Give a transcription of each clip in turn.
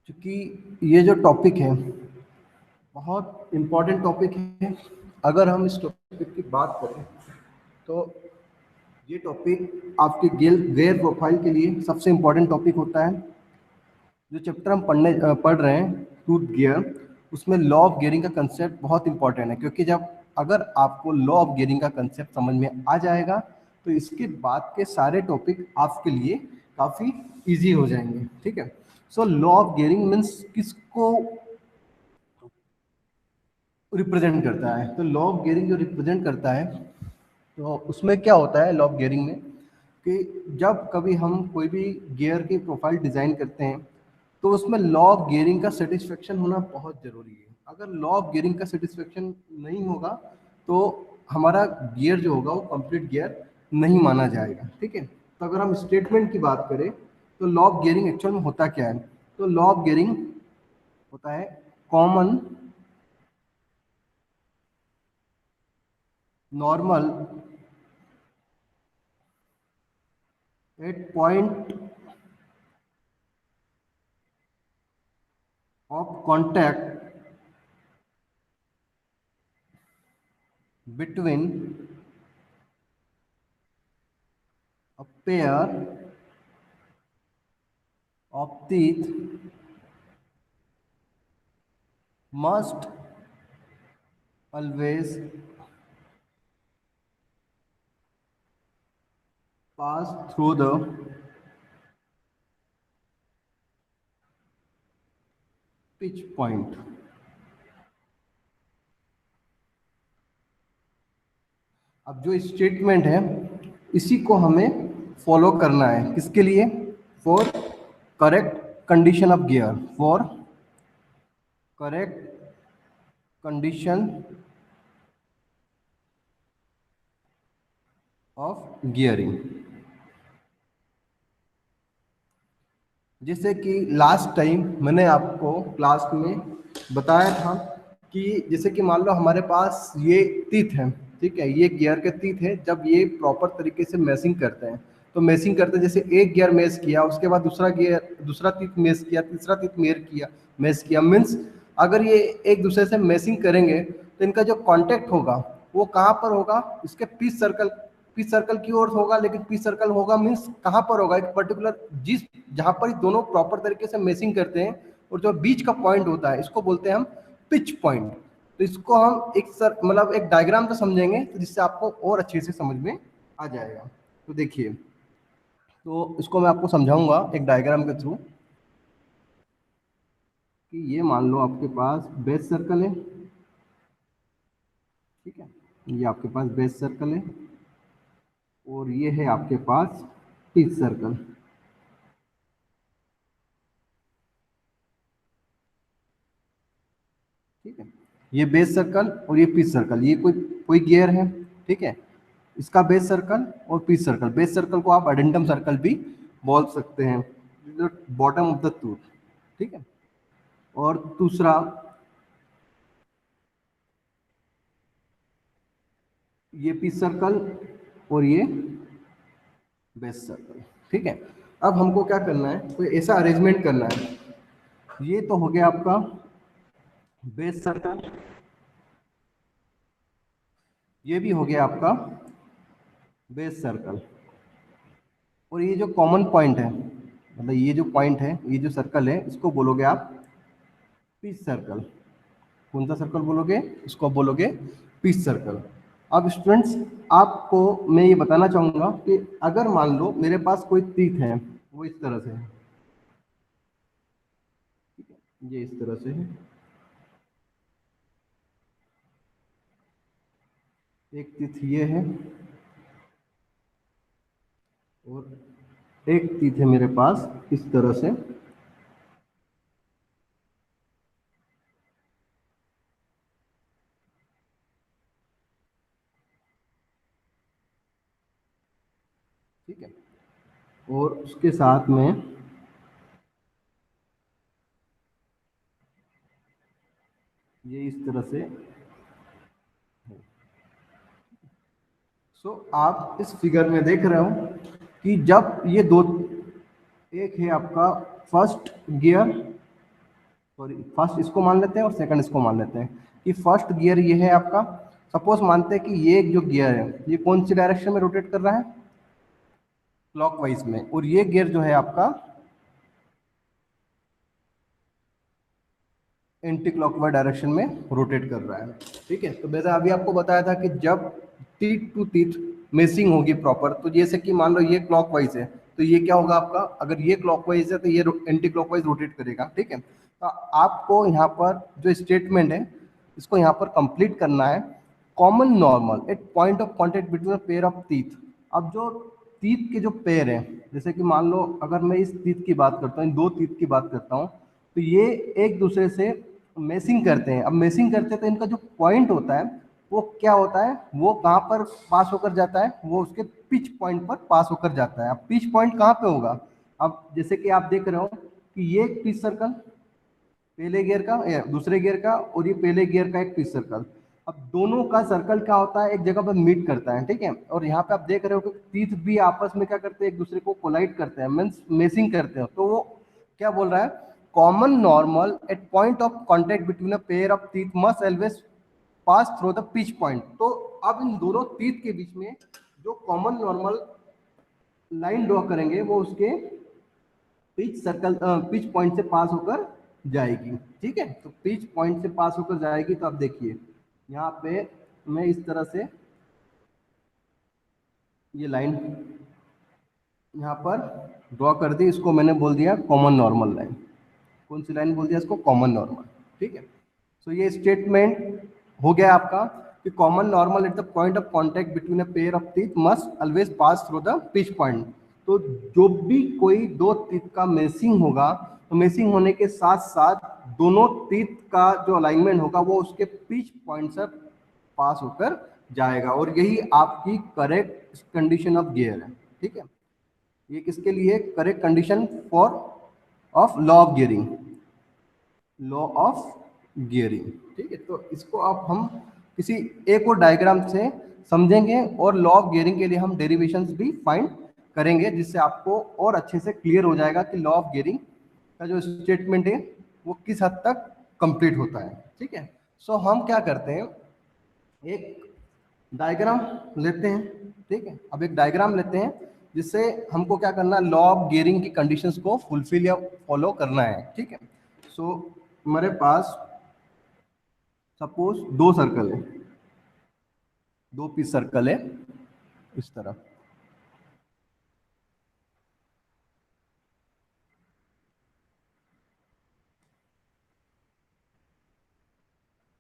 क्योंकि ये जो टॉपिक है बहुत इम्पोर्टेंट टॉपिक है। अगर हम इस टॉपिक की बात करें तो ये टॉपिक आपके गेयर प्रोफाइल के लिए सबसे इम्पोर्टेंट टॉपिक होता है। जो चैप्टर हम पढ़ रहे हैं टूथ गियर, उसमें लॉ ऑफ गियरिंग का कंसेप्ट बहुत इंपॉर्टेंट है, क्योंकि जब अगर आपको लॉ ऑफ गियरिंग का कंसेप्ट समझ में आ जाएगा तो इसके बाद के सारे टॉपिक आपके लिए काफ़ी इजी हो जाएंगे। ठीक है। So law of gearing means किसको रिप्रेजेंट करता है? तो लॉ ऑफ गियरिंग जो रिप्रेजेंट करता है, तो उसमें क्या होता है लॉ ऑफ गियरिंग में कि जब कभी हम कोई भी गियर की प्रोफाइल डिज़ाइन करते हैं तो उसमें लॉ ऑफ गियरिंग का सेटिस्फेक्शन होना बहुत ज़रूरी है। अगर लॉ ऑफ गियरिंग का सेटिस्फेक्शन नहीं होगा तो हमारा गियर जो होगा वो कंप्लीट गियर नहीं माना जाएगा। ठीक है। तो अगर हम स्टेटमेंट की बात करें तो लॉ ऑफ गियरिंग एक्चुअल में होता क्या है? तो लॉ ऑफ गियरिंग होता है common normal at point of contact between a pair of teeth must always pass through the pitch point। अब जो स्टेटमेंट है इसी को हमें फॉलो करना है, किसके लिए? For correct condition of gear, for correct condition of gearing. जैसे कि लास्ट टाइम मैंने आपको क्लास में बताया था कि जैसे कि मान लो हमारे पास ये टीथ है, ठीक है, ये गियर के टीथ है। जब ये प्रॉपर तरीके से मैसिंग करते हैं तो मैसिंग करते हैं, जैसे एक गियर मैस किया, उसके बाद दूसरा गियर दूसरा टीथ मैस किया, तीसरा टीथ मैस किया मीन्स अगर ये एक दूसरे से मैसिंग करेंगे तो इनका जो कांटेक्ट होगा वो कहाँ पर होगा? इसके पीस सर्कल की ओर होगा। लेकिन पीस सर्कल होगा मीन्स कहाँ पर होगा? एक पर्टिकुलर जिस जहाँ पर दोनों प्रॉपर तरीके से मैचिंग करते हैं और जो बीच का पॉइंट होता है इसको बोलते हैं हम पिच पॉइंट। तो इसको हम एक मतलब एक डायग्राम से समझेंगे तो जिससे आपको और अच्छे से समझ में आ जाएगा। तो देखिए, तो इसको मैं आपको समझाऊंगा एक डायग्राम के थ्रू कि ये मान लो आपके पास बेस सर्कल है, ठीक है, ये आपके पास बेस सर्कल है और ये है आपके पास पिच सर्कल। ठीक है, ये बेस सर्कल और ये पिच सर्कल, ये कोई कोई गियर है, ठीक है, इसका बेस सर्कल और पिच सर्कल। बेस सर्कल को आप एडेंटम सर्कल भी बोल सकते हैं, बॉटम ऑफ द टूथ। ठीक है। और दूसरा ये पिच सर्कल और ये बेस सर्कल। ठीक है। अब हमको क्या करना है, कोई ऐसा अरेंजमेंट करना है। ये तो हो गया आपका बेस सर्कल, ये भी हो गया आपका बेस सर्कल, और ये जो कॉमन पॉइंट है, मतलब ये जो पॉइंट है, ये जो सर्कल है, इसको बोलोगे आप पिच सर्कल। कौन सा सर्कल बोलोगे? इसको बोलोगे पिच सर्कल। अब स्टूडेंट्स, आपको मैं ये बताना चाहूंगा कि अगर मान लो मेरे पास कोई तीत है, वो इस तरह से है, ये इस तरह से है, एक तीत ये है और एक तीत है मेरे पास इस तरह से। ठीक है। और उसके साथ में ये इस तरह से। आप इस फिगर में देख रहे हो कि जब ये दो, एक है आपका फर्स्ट गियर सॉरी, फर्स्ट इसको मान लेते हैं और सेकंड इसको मान लेते हैं कि फर्स्ट गियर ये है आपका। सपोज मानते हैं कि ये जो गियर है ये कौन सी डायरेक्शन में रोटेट कर रहा है, क्लॉकवाइज में, और ये गियर जो है आपका एंटी क्लॉकवाइज डायरेक्शन में रोटेट कर रहा है। ठीक है, तो वैसे अभी आपको बताया था कि जब टीथ टू टीथ मेसिंग होगी प्रॉपर, तो जैसे कि मान लो ये क्लॉकवाइज है तो ये क्या होगा आपका, अगर ये क्लॉकवाइज है तो ये एंटी क्लॉकवाइज रोटेट करेगा। ठीक है, तो आपको यहाँ पर जो स्टेटमेंट है इसको यहाँ पर कंप्लीट करना है। Common normal at point of contact between pair of teeth. अब जो टीथ के जो पेयर हैं, जैसे कि मान लो अगर मैं इस टीथ की बात करता हूँ, इन दो टीथ की बात करता हूँ, तो ये एक दूसरे से मेसिंग करते हैं। अब मेसिंग करते हैं तो इनका जो पॉइंट होता है वो क्या होता है, वो कहाँ पर पास होकर जाता है, वो उसके पिच पॉइंट पर पास होकर जाता है। अब पिच पॉइंट कहाँ पे होगा, अब जैसे कि आप देख रहे हो कि ये पिच सर्कल पहले गियर का या दूसरे गियर का, और ये पहले गियर का एक पिच सर्कल। अब दोनों का सर्कल क्या होता है, एक जगह पर मीट करता है। ठीक है, और यहाँ पे आप देख रहे हो कि टीथ भी आपस में क्या करते हैं, एक दूसरे को कोलाइड करते हैं, मीन्स मेसिंग करते हैं। तो वो क्या बोल रहा है, common normal at point of contact between a pair of teeth must always pass through the pitch point. तो अब इन दोनों टीथ के बीच में जो कॉमन नॉर्मल लाइन ड्रॉ करेंगे वो उसके पिच सर्कल पिच पॉइंट से पास होकर जाएगी। ठीक है, तो पिच पॉइंट से पास होकर जाएगी। तो आप देखिए यहाँ पे मैं इस तरह से ये लाइन यहाँ पर ड्रॉ कर दी, इसको मैंने बोल दिया कॉमन नॉर्मल लाइन। कौन सी लाइन बोल दिया इसको, कॉमन नॉर्मल। ठीक है, सो ये स्टेटमेंट हो गया आपका कि common normal at the point of contact between a pair of teeth must always pass through the pitch point. तो जो भी कोई दो टीथ का मेसिंग होगा, तो मेसिंग होने के साथ साथ दोनों टीथ का जो अलाइनमेंट होगा वो उसके पिच पॉइंट से पास होकर जाएगा, और यही आपकी करेक्ट कंडीशन ऑफ गियर है। ठीक है, ये किसके लिए correct condition for of law of gearing, law of gearing. ठीक है, तो इसको आप हम किसी एक और डायग्राम से समझेंगे, और लॉ ऑफ गियरिंग के लिए हम डेरिवेशंस भी फाइंड करेंगे, जिससे आपको और अच्छे से क्लियर हो जाएगा कि लॉ ऑफ गियरिंग का जो स्टेटमेंट है वो किस हद तक कंप्लीट होता है। ठीक है, सो हम क्या करते हैं, एक डायग्राम लेते हैं। ठीक है, अब एक डायग्राम लेते हैं जिससे हमको क्या करना है, लॉ ऑफ गियरिंग की कंडीशंस को फुलफिल या फॉलो करना है। ठीक है, सो हमारे पास सपोज दो सर्कल है, दो पीस सर्कल है इस तरह।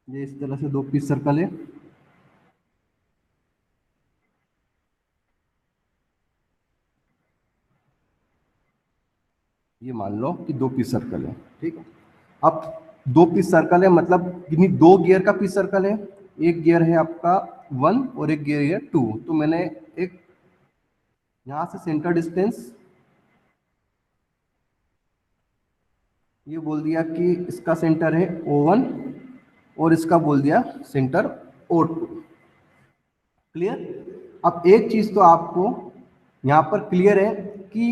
ये इस तरह से दो पीस सर्कल है। ये मान लो कि दो पीस सर्कल है। ठीक है, अब दो पीस सर्कल है मतलब किन्हीं दो गियर का पीस सर्कल है। एक गियर है आपका 1 और एक गियर है 2। तो मैंने एक यहाँ से सेंटर डिस्टेंस ये बोल दिया कि इसका सेंटर है O1 और इसका बोल दिया सेंटर O2। क्लियर। अब एक चीज तो आपको यहाँ पर क्लियर है कि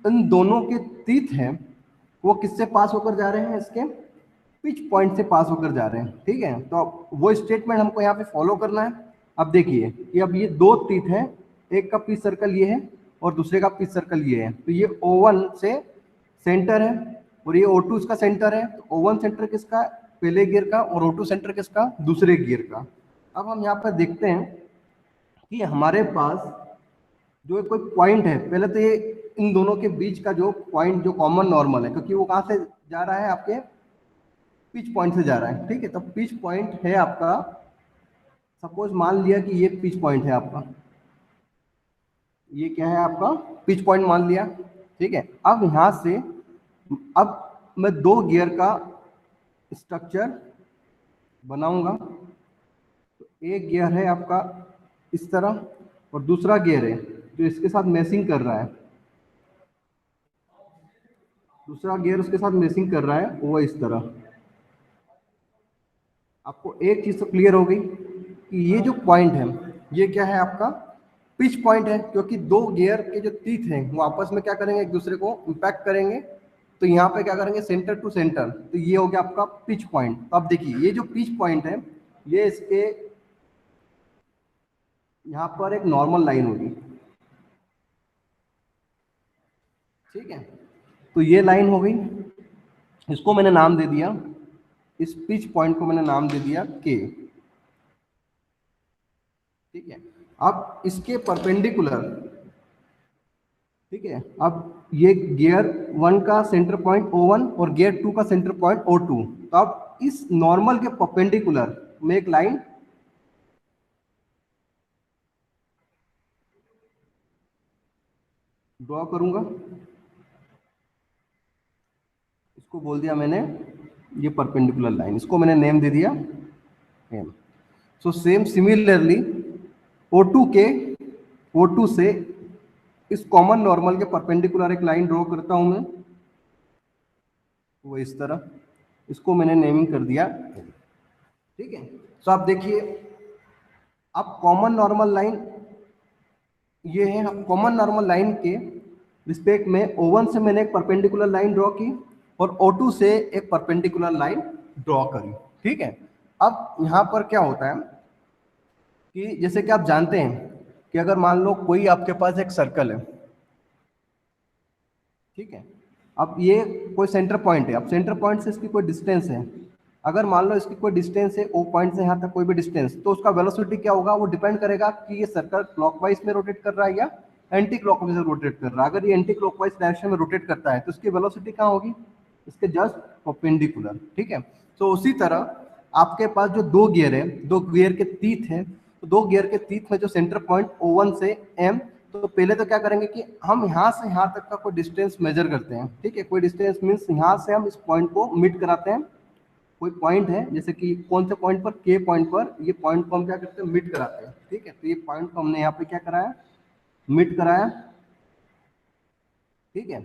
इन दोनों के तीत हैं वो किससे पास होकर जा रहे हैं, इसके पिच पॉइंट से पास होकर जा रहे हैं। ठीक है, तो अब वो स्टेटमेंट हमको यहाँ पे फॉलो करना है। अब देखिए कि अब ये दो तीत हैं, एक का पिच सर्कल ये है और दूसरे का पिच सर्कल ये है। तो ये O1 से सेंटर है और ये O2 इसका सेंटर है। तो O1 सेंटर किसका, पहले गियर का, और O2 सेंटर किसका, दूसरे गियर का। अब हम यहाँ पर देखते हैं कि हमारे पास जो कोई पॉइंट है, पहले तो ये इन दोनों के बीच का जो पॉइंट जो कॉमन नॉर्मल है, क्योंकि वो कहाँ से जा रहा है, आपके पिच पॉइंट से जा रहा है। ठीक है, तो पिच पॉइंट है आपका, सपोज मान लिया कि ये पिच पॉइंट है आपका, ये क्या है आपका पिच पॉइंट मान लिया। ठीक है, अब यहाँ से अब मैं दो गियर का स्ट्रक्चर बनाऊंगा। तो एक गियर है आपका इस तरह और दूसरा गियर है जो इसके साथ मैचिंग कर रहा है, दूसरा गियर उसके साथ मैचिंग कर रहा है वो इस तरह। आपको एक चीज तो क्लियर हो गई कि ये जो पॉइंट है ये क्या है आपका पिच पॉइंट है, क्योंकि दो गियर के जो टीथ हैं वो आपस में क्या करेंगे, एक दूसरे को इंपैक्ट करेंगे तो यहाँ पे क्या करेंगे, सेंटर टू सेंटर, तो ये हो गया आपका पिच पॉइंट। तो अब देखिए ये जो पिच पॉइंट है, ये इसके यहाँ पर एक नॉर्मल लाइन होगी, ठीक है। तो ये लाइन हो गई, इसको मैंने नाम दे दिया, इस पिच पॉइंट को मैंने नाम दे दिया के, ठीक है। अब इसके परपेंडिकुलर, ठीक है, अब ये गियर 1 का सेंटर पॉइंट O1 और गियर 2 का सेंटर पॉइंट O2, तो अब इस नॉर्मल के परपेंडिकुलर में एक लाइन ड्रॉ करूंगा, इसको बोल दिया मैंने ये परपेंडिकुलर लाइन, इसको मैंने नेम दे दिया M. So same similarly O2 के, O2 से इस कॉमन नॉर्मल के परपेंडिकुलर एक लाइन ड्रॉ करता हूं मैं, वो इस तरह, इसको मैंने नेमिंग कर दिया, ठीक है। सो आप देखिए, अब कॉमन नॉर्मल लाइन ये है, कॉमन नॉर्मल लाइन के रिस्पेक्ट में O1 से मैंने एक परपेंडिकुलर लाइन ड्रॉ की और O2 से एक परपेंडिकुलर लाइन ड्रॉ करी, ठीक है। अब यहाँ पर क्या होता है कि जैसे कि आप जानते हैं कि अगर मान लो कोई आपके पास एक सर्कल है, ठीक है, अब ये कोई सेंटर पॉइंट है, अब सेंटर पॉइंट से इसकी कोई डिस्टेंस है, अगर मान लो इसकी कोई डिस्टेंस है O पॉइंट से यहाँ तक कोई भी डिस्टेंस, तो उसका वेलोसिटी क्या होगा, वो डिपेंड करेगा कि ये सर्कल क्लॉकवाइज में रोटेट कर रहा है या एंटी क्लॉकवाइज में रोटेट कर रहा है। अगर ये एंटी क्लॉकवाइज डायरेक्शन में रोटेट करता है तो इसकी वेलोसिटी कहाँ होगी, इसके जस्ट परपेंडिकुलर, ठीक है। तो उसी तरह आपके पास जो दो गियर है, दो गियर के तीत है, तो दो गियर के तीत में जो सेंटर पॉइंट O1 से M, तो पहले तो क्या करेंगे कि हम यहाँ से यहाँ तक का कोई डिस्टेंस मेजर करते हैं, ठीक है। कोई डिस्टेंस मीन्स यहाँ से हम इस पॉइंट को मीट कराते हैं, कोई पॉइंट है जैसे कि कौन से पॉइंट पर, के पॉइंट पर, ये पॉइंट को हम क्या करते हैं, मीट कराते हैं, ठीक है। तो ये पॉइंट को हमने यहाँ पे क्या कराया, मीट कराया, ठीक है,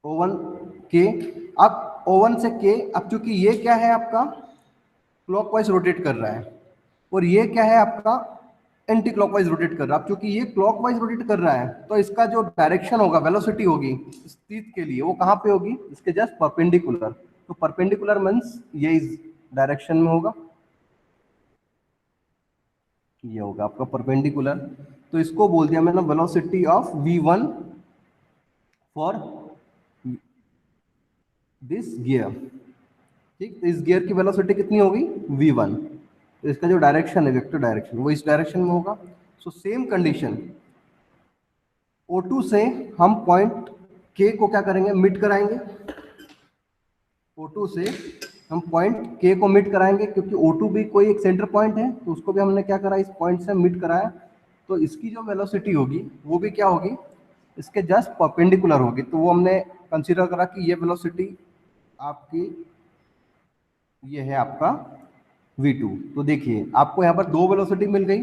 O1 के। अब O1 से के, अब चूंकि ये क्या है आपका क्लॉकवाइज रोटेट कर रहा है और ये क्या है आपका एंटी क्लॉकवाइज रोटेट कर रहा है, अब चूंकि ये क्लॉकवाइज रोटेट कर रहा है तो इसका जो डायरेक्शन होगा, वेलोसिटी होगी इस तीत के लिए, वो कहाँ पे होगी, इसके जस्ट परपेंडिकुलर। तो परपेंडिकुलर मीन्स ये इस डायरेक्शन में होगा, ये होगा आपका परपेंडिकुलर। तो इसको बोल दिया मैंने velocity of V1 for this gear, ठीक। तो इस गियर की वेलोसिटी कितनी होगी, V1, तो इसका जो डायरेक्शन है, वेक्टर डायरेक्शन, वो इस डायरेक्शन में होगा। सो सेम कंडीशन O2 से हम पॉइंट K को क्या करेंगे, मिट कराएंगे, O2 से हम पॉइंट K को मिट कराएंगे, क्योंकि O2 भी कोई एक सेंटर पॉइंट है, तो उसको भी हमने क्या करा, इस पॉइंट से मिट कराया। तो इसकी जो वेलोसिटी होगी वो भी क्या होगी, इसके जस्ट परपेंडिकुलर होगी। तो वो हमने कंसीडर करा कि ये वेलोसिटी आपकी, ये है आपका V2। तो देखिए आपको यहाँ पर दो वेलोसिटी मिल गई।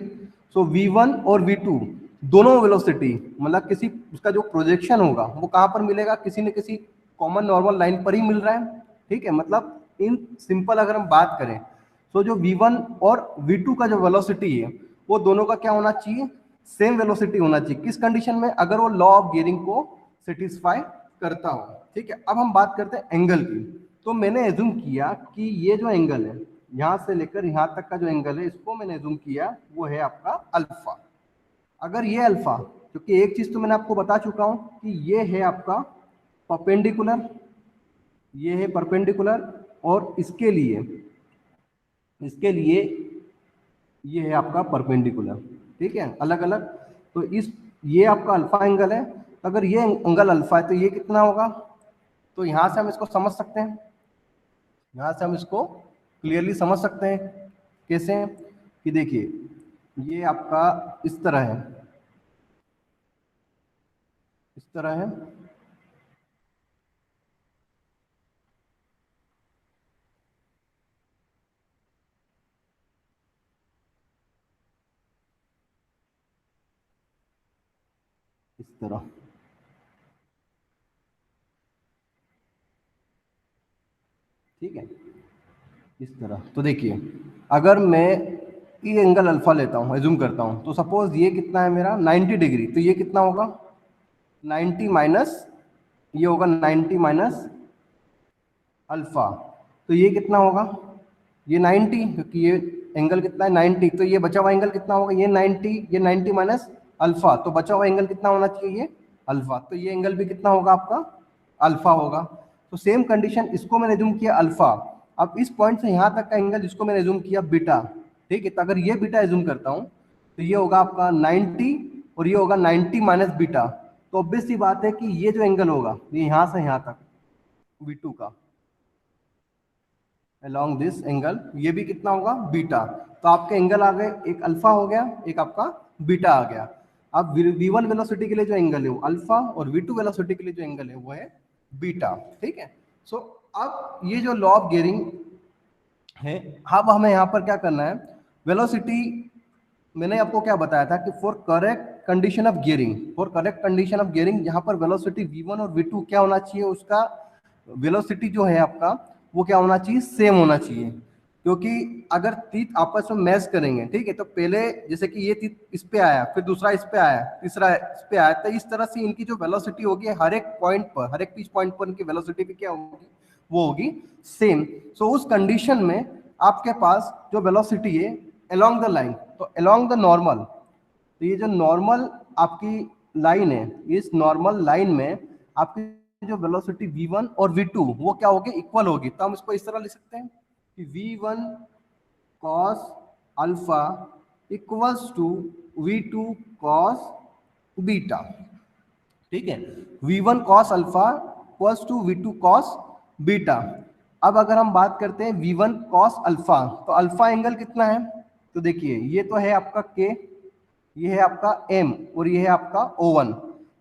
सो V1 और V2 दोनों वेलोसिटी, मतलब किसी उसका जो प्रोजेक्शन होगा वो कहाँ पर मिलेगा, किसी न किसी कॉमन नॉर्मल लाइन पर ही मिल रहा है, ठीक है। मतलब इन सिंपल अगर हम बात करें तो जो V1 और V2 का जो वेलोसिटी है वो दोनों का क्या होना चाहिए, सेम वेलोसिटी होना चाहिए। किस कंडीशन में, अगर वो लॉ ऑफ गियरिंग को सेटिस्फाई करता हो, ठीक है। अब हम बात करते हैं एंगल की। तो मैंने एज्यूम किया कि ये जो एंगल है, यहाँ से लेकर यहाँ तक का जो एंगल है, इसको मैंने एज्यूम किया वो है आपका अल्फा। अगर ये अल्फा, क्योंकि एक चीज तो मैंने आपको बता चुका हूं कि ये है आपका परपेंडिकुलर, ये है परपेंडिकुलर, और इसके लिए ये है आपका परपेंडिकुलर, ठीक है, अलग अलग। तो इस, ये आपका अल्फा एंगल है, तो अगर ये एंगल अल्फा है तो ये कितना होगा, तो यहां से हम इसको समझ सकते हैं, यहाँ से हम इसको क्लियरली समझ सकते हैं। कैसे, कि देखिए ये आपका इस तरह है, इस तरह है, इस तरह, ठीक है, इस तरह। तो देखिए अगर मैं ये एंगल अल्फा लेता हूँ, एज्यूम करता हूँ, तो सपोज ये कितना है मेरा 90 डिग्री, तो ये कितना होगा 90 माइनस ये होगा 90 माइनस अल्फा, तो ये कितना होगा, ये 90, क्योंकि ये एंगल कितना है 90, तो ये बचा हुआ एंगल कितना होगा, ये 90, ये 90 माइनस अल्फा, तो बचा हुआ एंगल कितना होना चाहिए, ये अल्फा, तो ये एंगल भी कितना होगा आपका, अल्फा होगा। तो सेम कंडीशन, इसको मैंने एज्यूम किया अल्फा, अब इस पॉइंट से यहाँ तक का एंगल इसको मैंने एज्यूम किया बीटा, ठीक है, तो अगर ये बीटा एज्यूम करता हूँ तो ये होगा आपका 90 और ये होगा 90 माइनस बीटा, तो ऑब्वियस सी बात है कि ये जो एंगल होगा ये यहाँ से यहाँ तक V2 का along दिस एंगल, ये भी कितना होगा बीटा, तो आपके एंगल आ गए, एक अल्फा हो गया, एक आपका बीटा आ गया। अब V1 वेलोसिटी के लिए जो एंगल है वो अल्फा और V2 वेलोसिटी के लिए जो एंगल है वो है बीटा, ठीक है। सो अब ये जो लॉ ऑफ गियरिंग है, अब हमें यहाँ पर क्या करना है, वेलोसिटी मैंने आपको क्या बताया था कि for correct condition of gearing, for correct condition of gearing यहाँ पर वेलोसिटी V1 और V2 क्या होना चाहिए, उसका वेलोसिटी जो है आपका वो क्या होना चाहिए, सेम होना चाहिए, क्योंकि अगर तीत आपस में मैच करेंगे, ठीक है, तो पहले जैसे कि ये तीत इस पे आया, फिर दूसरा इस पे आया, तीसरा इस पे आया, तो इस तरह से इनकी जो वेलोसिटी होगी हर एक पॉइंट पर, हर एक पिच पॉइंट पर इनकी वेलोसिटी भी क्या होगी, वो होगी सेम। सो उस कंडीशन में आपके पास जो वेलोसिटी है अलोंग द लाइन, तो अलोंग द नॉर्मल, तो ये जो नॉर्मल आपकी लाइन है, इस नॉर्मल लाइन में आपकी जो वेलोसिटी v1 और v2 वो क्या होगी, इक्वल होगी, तो हम इसको इस तरह लिख सकते हैं कि v1 cos alpha equals to v2 cos beta, ठीक है, v1 cos alpha equals to v2 cos beta. अब अगर हम बात करते हैं v1 cos अल्फा, तो अल्फा एंगल कितना है, तो देखिए ये तो है आपका k, ये है आपका m और ये है आपका O1।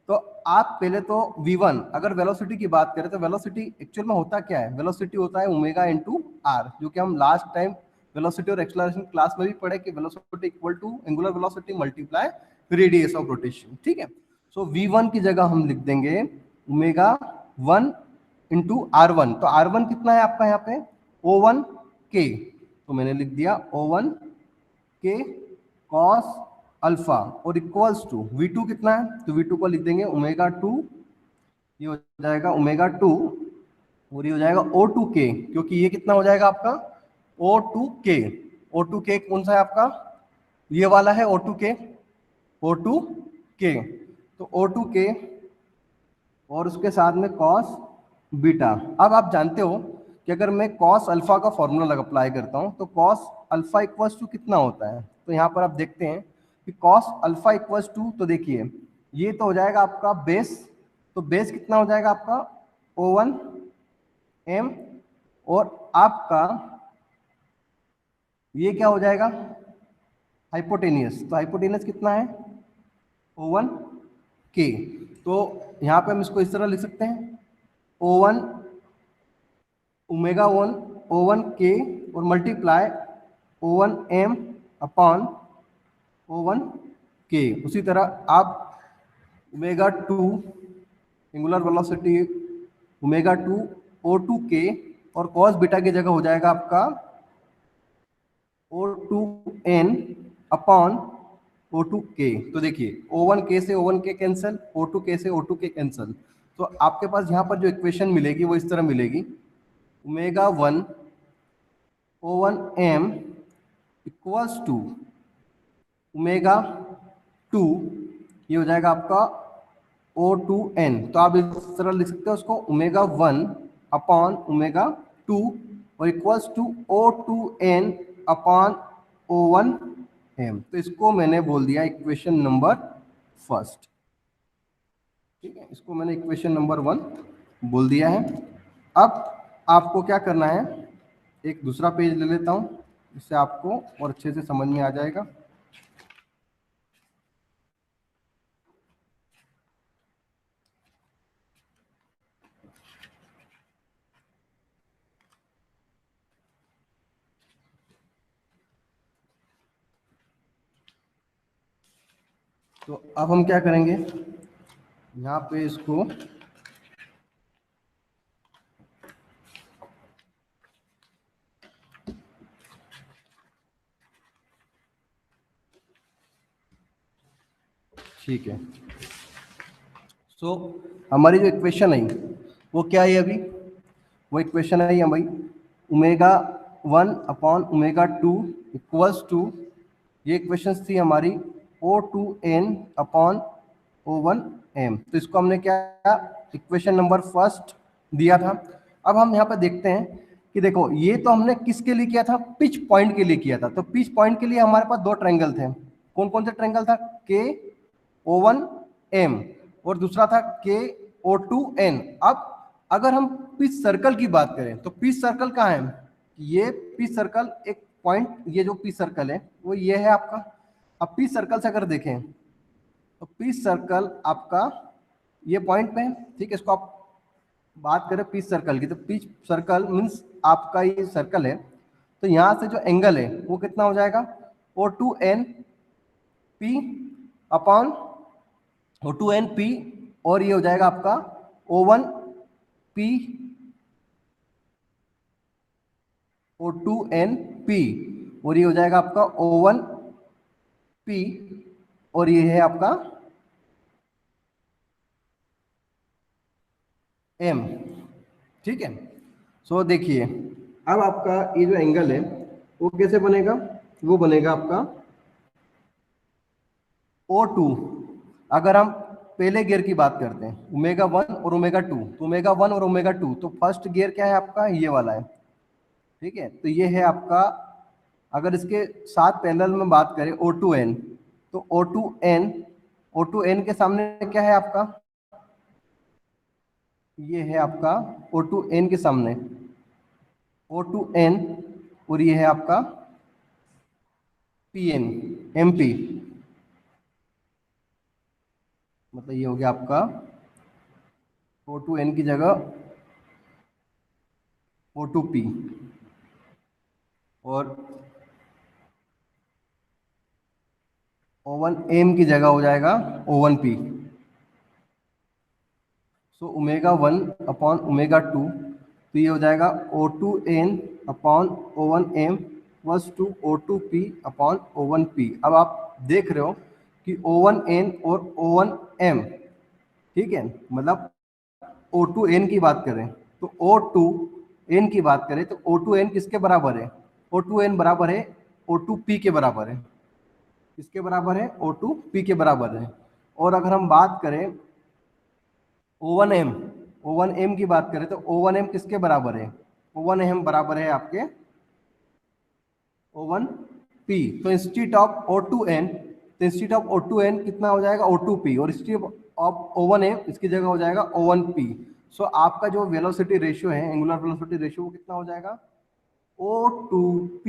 तो आप पहले तो v1, अगर वेलोसिटी की बात करें तो वेलोसिटी एक्चुअल में होता क्या है, वेलोसिटी होता है ओमेगा इंटू आर, जो कि हम लास्ट टाइम वेलोसिटी और एक्सेलरेशन क्लास में भी पढ़े कि velocity equal to angular velocity multiply radius of rotation, ठीक है। सो v1 की जगह हम लिख देंगे ओमेगा 1 इंटू R1, तो R1 कितना है आपका यहाँ पे O1 k, तो मैंने लिख दिया O1 के कॉस अल्फा और इक्वल्स टू V2 कितना है, तो V2 को लिख देंगे ओमेगा 2, ये हो जाएगा ओमेगा 2 और ये हो जाएगा O2k, क्योंकि ये कितना हो जाएगा आपका O2k, O2k कौन सा है आपका, ये वाला है O2k, O2k, तो O2k और उसके साथ में कॉस बीटा। अब आप जानते हो कि अगर मैं कॉस अल्फा का फॉर्मूला लगा अप्लाई करता हूं तो कॉस अल्फा इक्वल्स टू कितना होता है, तो यहाँ पर आप देखते हैं कि कॉस अल्फा इक्वल्स टू, तो देखिए ये तो हो जाएगा आपका बेस, तो बेस कितना हो जाएगा आपका O1 m और आपका ये क्या हो जाएगा हाइपोटेनियस, तो हाइपोटेनियस कितना है O1 k, तो यहाँ पे हम इसको इस तरह लिख सकते हैं O1 ओमेगा 1 O1 k और multiply O1 m upon O1 k। उसी तरह आप omega 2 angular velocity omega 2 O2 k और कॉस बीटा की जगह हो जाएगा आपका O2 n upon O2 k। तो देखिए O1 k से O1 k cancel, O2 k से O2 k कैंसिल, तो आपके पास यहाँ पर जो इक्वेशन मिलेगी वो इस तरह मिलेगी omega 1 O1 m equals to omega 2, ये हो जाएगा आपका O2n, तो आप इस तरह लिख सकते हो उसको ओमेगा 1 अपॉन ओमेगा 2 और equals to O2n upon O1m, तो इसको मैंने बोल दिया इक्वेशन नंबर फर्स्ट, ठीक है, इसको मैंने इक्वेशन नंबर 1 बोल दिया है। अब आपको क्या करना है, एक दूसरा पेज ले लेता हूं, इससे आपको और अच्छे से समझ में आ जाएगा। तो अब हम क्या करेंगे, यहाँ पे इसको ठीक है। सो हमारी जो इक्वेशन है वो क्या है अभी, वो इक्वेशन है भाई omega 1 upon omega 2 equals to, ये इक्वेशन थी हमारी O2n अपॉन O1m। तो इसको हमने क्या, इक्वेशन नंबर फर्स्ट दिया था। अब हम यहाँ पर देखते हैं कि देखो ये तो हमने किसके लिए किया था, पिच पॉइंट के लिए किया था। तो पिच पॉइंट के लिए हमारे पास दो ट्रायंगल थे, कौन कौन से ट्रायंगल था, के O1m और दूसरा था के O2n। अब अगर हम पिच सर्कल की बात करें तो पिच सर्कल कहाँ है, ये पिच सर्कल एक पॉइंट, ये जो पिच सर्कल है वो ये है आपका। अब पिच सर्कल से अगर देखें तो पिच सर्कल आपका ये पॉइंट पे है, ठीक है। इसको आप बात करें पिच सर्कल की तो पिच सर्कल मीन्स आपका ये सर्कल है, तो यहाँ से जो एंगल है वो कितना हो जाएगा, O2n P upon O2n P, और ये हो जाएगा आपका O1P O2nP, और ये हो जाएगा आपका O1P, और ये है आपका M, ठीक है। सो देखिए अब आपका ये जो एंगल है वो कैसे बनेगा, वो बनेगा आपका O2, अगर हम पहले गियर की बात करते हैं ओमेगा 1 और ओमेगा 2, तो ओमेगा 1 और ओमेगा 2, तो फर्स्ट गियर क्या है आपका, ये वाला है, ठीक है। तो ये है आपका, अगर इसके साथ पैरेलल में बात करें O2n, तो O2n के सामने क्या है आपका, ये है आपका O2n के सामने O2n, और ये है आपका Pn MP, मतलब ये हो गया आपका O2n की जगह O2P, और O1m की जगह हो जाएगा O1P। So omega 1 upon omega 2, तो ये हो जाएगा O2n upon O1m plus two O2P upon O1P। अब आप देख रहे हो कि O1n और O1m, ठीक है, मतलब O2n की बात करें तो O2n की बात करें तो O2n किसके बराबर है, O2n बराबर है O2P के बराबर है, किसके बराबर है, O2P के बराबर है। और अगर हम बात करें O1m की बात करें तो O1m किसके बराबर है, O1m बराबर है आपके O1P। तो इंस्टीट्यूट ऑफ O2n, तो इंस्टीट्यूट ऑफ O2n कितना हो जाएगा O2P, और इंस्टीट्यूट ऑफ O1m इसकी जगह हो जाएगा O1P। सो आपका जो वेलोसिटी रेशियो है, एंगुलर वेलोसिटी रेशियो, वो कितना हो जाएगा O2P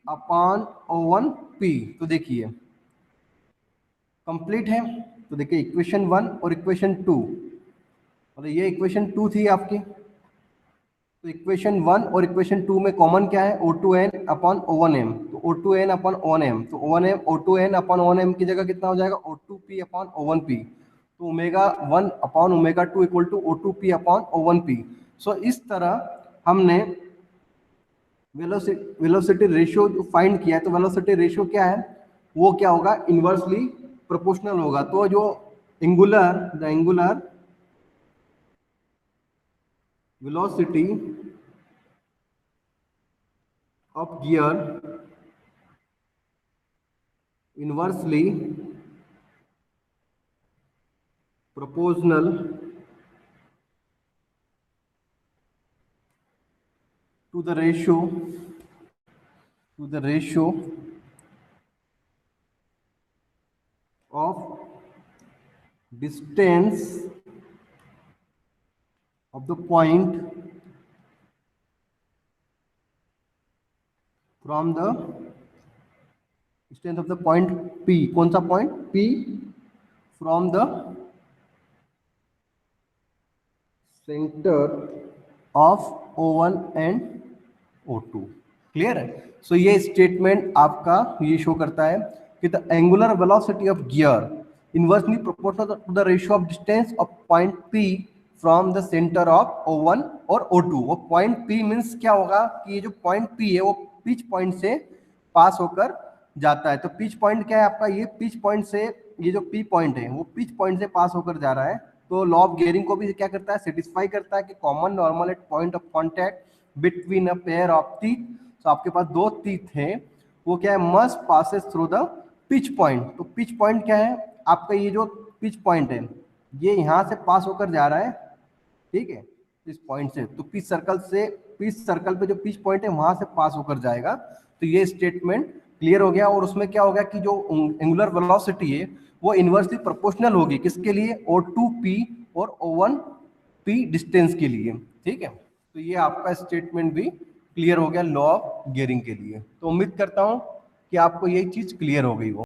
अपॉन O1P। तो देखिए कंप्लीट है। तो देखिए इक्वेशन 1 और इक्वेशन 2, और ये इक्वेशन 2 थी आपकी, तो इक्वेशन 1 और इक्वेशन 2 में कॉमन क्या है, O2n अपॉन O1m, तो O2n अपॉन O1m, तो O2n अपॉन O1m की जगह कितना हो जाएगा O2P अपॉन O1P। तो omega 1 upon omega 2 equal to O2P upon O1P। So इस तरह हमने वेलोसिटी रेशियो जो फाइंड किया है, तो वेलोसिटी रेशियो क्या है, वो क्या होगा, इनवर्सली प्रोपोर्शनल होगा। तो जो the angular velocity of gear inversely proportional to the ratio of distance of the point from the distance of the point P, कौन सा point P, from the center of O1 and O2। Clear है। सो ये statement आपका ये show करता है कि the angular velocity of gear inversely proportional to the ratio of distance of point P from the centre of O1 और O2। वो point P means क्या होगा कि ये जो पॉइंट P है वो पिच पॉइंट से पास होकर जाता है। तो पिच पॉइंट क्या है आपका, ये पिच पॉइंट से, ये जो P पॉइंट है वो पिच पॉइंट से पास होकर जा रहा है, तो लॉ ऑफ गियरिंग को भी क्या करता है, सेटिस्फाई करता है कि common normal at point of contact between a pair of teeth. तो आपके पास दो टीथ है, वो क्या है, must passes through the pitch point. तो पिच पॉइंट क्या है, आपका ये जो पिच पॉइंट है ये यहाँ से पास होकर जा रहा है, ठीक है, इस पॉइंट से। तो पिच सर्कल पे जो पिच पॉइंट है वहां से पास होकर जाएगा। तो ये स्टेटमेंट क्लियर हो गया। और उसमें क्या होगा कि जो एंगुलर वेलोसिटी है वो इनवर्सली प्रोपोर्शनल होगी किसके लिए, O2P और O1P डिस्टेंस के लिए, ठीक है। तो ये आपका स्टेटमेंट भी क्लियर हो गया लॉ ऑफ गियरिंग के लिए। तो उम्मीद करता हूं कि आपको ये चीज क्लियर हो गई हो।